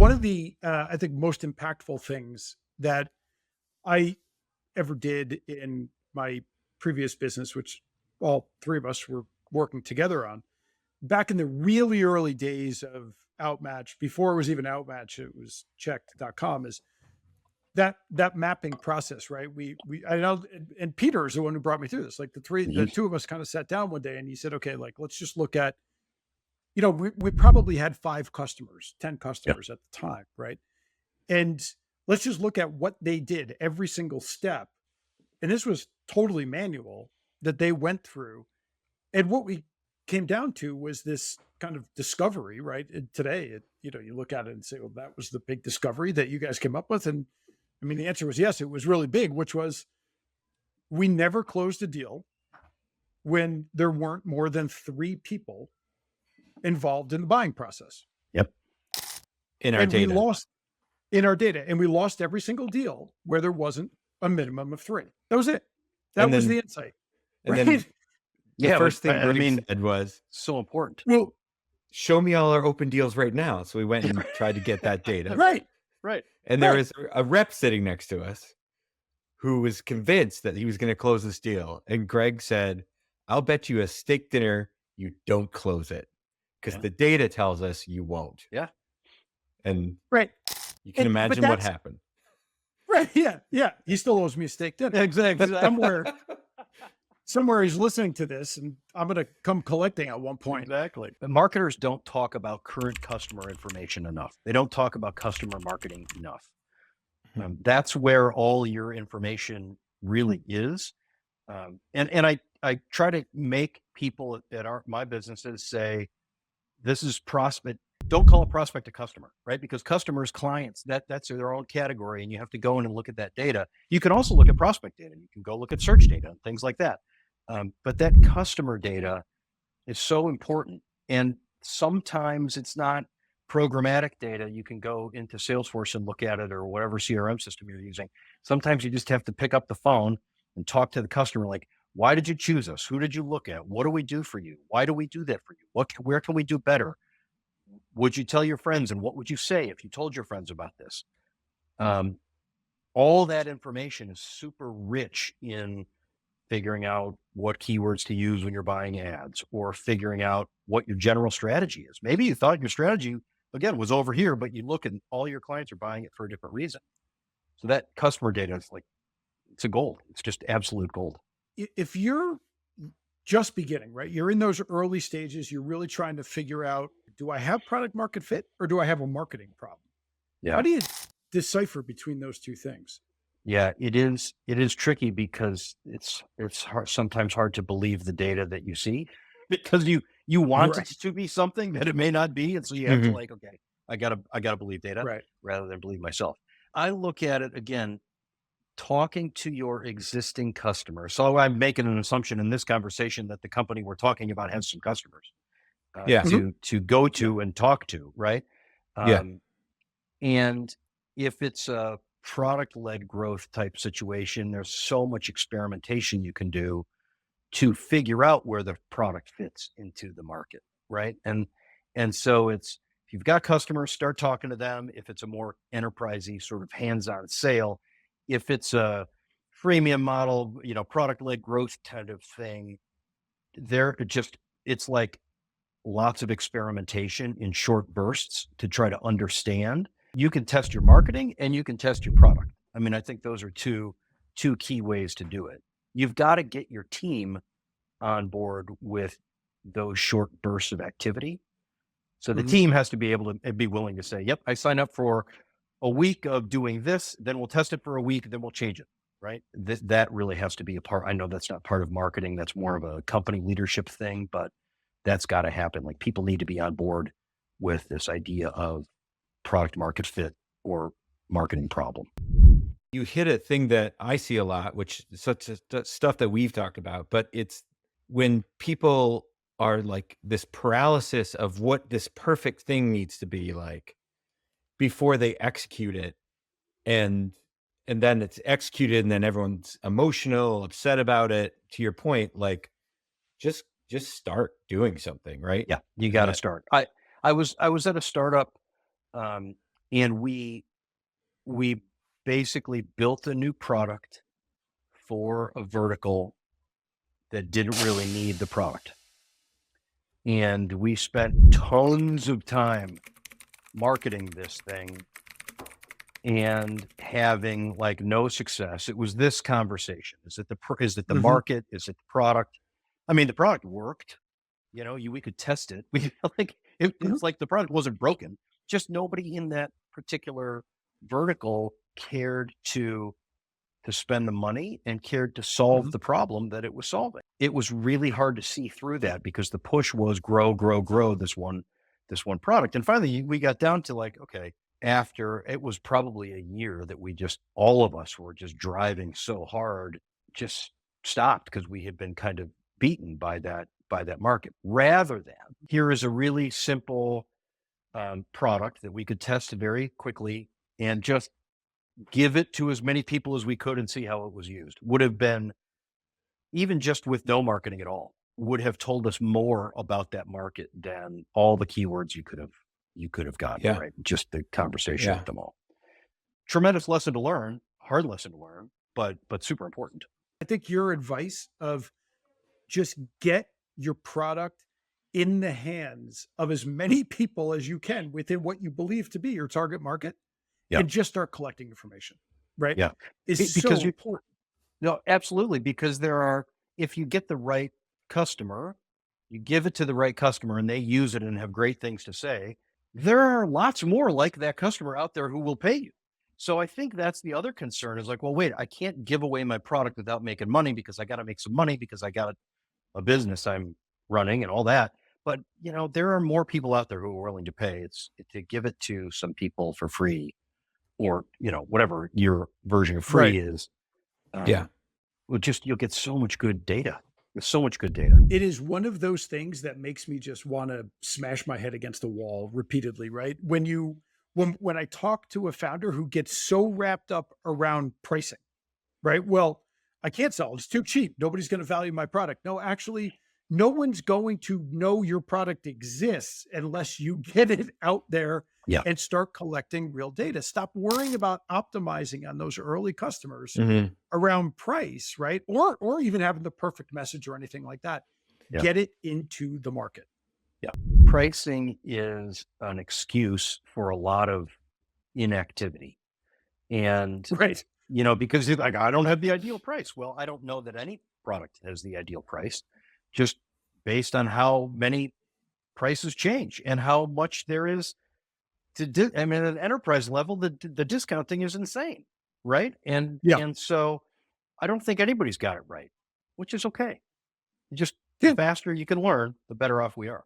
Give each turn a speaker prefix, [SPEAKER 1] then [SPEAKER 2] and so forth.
[SPEAKER 1] one of the, I think most impactful things that I ever did in my previous business, which all three of us were working together on back in the really early days of Outmatch, before it was even Outmatch, it was checked.com, is that mapping process, right? I know, and Peter is the one who brought me through this. Like the two of us kind of sat down one day and he said, okay, like, let's just look at, we probably had 5 customers, 10
[SPEAKER 2] Yeah.
[SPEAKER 1] customers at the time, right? And let's just look at what they did every single step. And this was totally manual that they went through. And what we came down to was this kind of discovery, right? And today, you look at it and say, well, that was the big discovery that you guys came up with. And I mean, the answer was yes, it was really big, which was we never closed a deal when there weren't more than 3 people involved in the buying process.
[SPEAKER 2] Yep.
[SPEAKER 3] In our
[SPEAKER 1] And we
[SPEAKER 3] data.
[SPEAKER 1] lost in our data, and we lost every single deal where there wasn't a minimum of 3. That was it. That was the insight.
[SPEAKER 3] And
[SPEAKER 1] right?
[SPEAKER 3] then the
[SPEAKER 2] Yeah,
[SPEAKER 3] first
[SPEAKER 2] but,
[SPEAKER 3] thing
[SPEAKER 2] I
[SPEAKER 3] Greg
[SPEAKER 2] mean,
[SPEAKER 3] said was,
[SPEAKER 2] so important.
[SPEAKER 1] Well,
[SPEAKER 3] show me all our open deals right now. So we went and tried to get that data.
[SPEAKER 1] right.
[SPEAKER 3] And there was a rep sitting next to us who was convinced that he was going to close this deal. And Greg said, I'll bet you a steak dinner you don't close it because the data tells us you won't.
[SPEAKER 2] Yeah.
[SPEAKER 3] And
[SPEAKER 1] Right.
[SPEAKER 3] you can imagine what happened.
[SPEAKER 1] Right. Yeah. Yeah. He still owes me a steak dinner.
[SPEAKER 2] Exactly.
[SPEAKER 1] Somewhere he's listening to this, and I'm going to come collecting at one point.
[SPEAKER 2] Exactly. But marketers don't talk about current customer information enough. They don't talk about customer marketing enough. That's where all your information really is. And I try to make people at my businesses say, this is prospect. Don't call a prospect a customer, right? Because customers, clients, that's their own category, and you have to go in and look at that data. You can also look at prospect data. You can go look at search data and things like that. But that customer data is so important. And sometimes it's not programmatic data. You can go into Salesforce and look at it, or whatever CRM system you're using. Sometimes you just have to pick up the phone and talk to the customer, like, why did you choose us? Who did you look at? What do we do for you? Why do we do that for you? Where can we do better? Would you tell your friends? And what would you say if you told your friends about this? All that information is super rich in figuring out what keywords to use when you're buying ads, or figuring out what your general strategy is. Maybe you thought your strategy, again, was over here, but you look and all your clients are buying it for a different reason. So that customer data is like, it's a gold. It's just absolute gold.
[SPEAKER 1] If you're just beginning, right? You're in those early stages. You're really trying to figure out, do I have product market fit, or do I have a marketing problem?
[SPEAKER 2] Yeah.
[SPEAKER 1] How do you decipher between those two things?
[SPEAKER 2] Yeah, it is tricky, because it's sometimes hard to believe the data that you see, because you want it to be something that it may not be. And so you have to like, okay, I gotta believe data rather than believe myself. I look at it again, talking to your existing customers. So I'm making an assumption in this conversation that the company we're talking about has some customers to go to and talk to, right? And if it's a product-led growth type situation, there's so much experimentation you can do to figure out where the product fits into the market, right? And so it's, if you've got customers, start talking to them. If it's a more enterprisey sort of hands-on sale, if it's a freemium model, product-led growth kind of thing, it's like lots of experimentation in short bursts to try to understand. You can test your marketing and you can test your product. I mean, I think those are two key ways to do it. You've got to get your team on board with those short bursts of activity. So the team has to be able to be willing to say, yep, I signed up for a week of doing this, then we'll test it for a week, then we'll change it, right? That really has to be a part. I know that's not part of marketing. That's more of a company leadership thing, but that's got to happen. Like, people need to be on board with this idea of product market fit or marketing problem.
[SPEAKER 3] You hit a thing that I see a lot, which is such stuff that we've talked about, but it's when people are like this paralysis of what this perfect thing needs to be like before they execute it. And then it's executed, and then everyone's emotional, upset about it. To your point, like, just start doing something, right?
[SPEAKER 2] Yeah, you got to start. I was at a startup And we basically built a new product for a vertical that didn't really need the product. And we spent tons of time marketing this thing and having like no success. It was this conversation. Is it the
[SPEAKER 1] Mhm.
[SPEAKER 2] market? Is it the product? I mean, the product worked, you know, we could test it. We like
[SPEAKER 1] Mhm.
[SPEAKER 2] it's like the product wasn't broken. Just nobody in that particular vertical cared to spend the money and cared to solve
[SPEAKER 1] Mhm.
[SPEAKER 2] the problem that it was solving. It was really hard to see through that because the push was grow, grow, grow this one product. And finally we got down to like, okay, after it was probably a year that we just all of us were just driving so hard, just stopped because we had been kind of beaten by that market. Rather than here is a really simple product that we could test very quickly and just give it to as many people as we could and see how it was used. Would have been, even just with no marketing at all, would have told us more about that market than all the keywords you could have gotten,
[SPEAKER 3] Yeah.
[SPEAKER 2] right? Just the conversation
[SPEAKER 3] Yeah.
[SPEAKER 2] with them all. Tremendous lesson to learn, hard lesson to learn, but super important.
[SPEAKER 1] I think your advice of just get your product in the hands of as many people as you can within what you believe to be your target market
[SPEAKER 2] Yeah.
[SPEAKER 1] and just start collecting information, right?
[SPEAKER 2] Yeah.
[SPEAKER 1] Is
[SPEAKER 2] Because
[SPEAKER 1] so
[SPEAKER 2] you
[SPEAKER 1] important.
[SPEAKER 2] no, absolutely. Because if you get the right customer, you give it to the right customer and they use it and have great things to say, there are lots more like that customer out there who will pay you. So I think that's the other concern is like, well, wait, I can't give away my product without making money because I got to make some money because I got a business I'm running and all that. But you know, there are more people out there who are willing to pay. It's to give it to some people for free or, you know, whatever your version of
[SPEAKER 1] Right.
[SPEAKER 2] free is.
[SPEAKER 3] Yeah.
[SPEAKER 2] Well, just you'll get so much good data. There's so much good data.
[SPEAKER 1] It is one of those things that makes me just want to smash my head against a wall repeatedly, right? When I talk to a founder who gets so wrapped up around pricing, right? Well, I can't sell. It's too cheap. Nobody's going to value my product. No, actually, no one's going to know your product exists unless you get it out there
[SPEAKER 2] Yeah.
[SPEAKER 1] and start collecting real data. Stop worrying about optimizing on those early customers
[SPEAKER 3] Mhm.
[SPEAKER 1] around price, right? Or even having the perfect message or anything like that.
[SPEAKER 2] Yeah.
[SPEAKER 1] Get it into the market.
[SPEAKER 2] Yeah. Pricing is an excuse for a lot of inactivity. And,
[SPEAKER 1] Right.
[SPEAKER 2] you know, because it's like, I don't have the ideal price. Well, I don't know that any product has the ideal price, just based on how many prices change and how much there is I mean, at an enterprise level, the discounting is insane. Right.
[SPEAKER 1] Yeah.
[SPEAKER 2] And so I don't think anybody's got it right, which is okay. Just the
[SPEAKER 1] Yeah.
[SPEAKER 2] faster you can learn, the better off we are.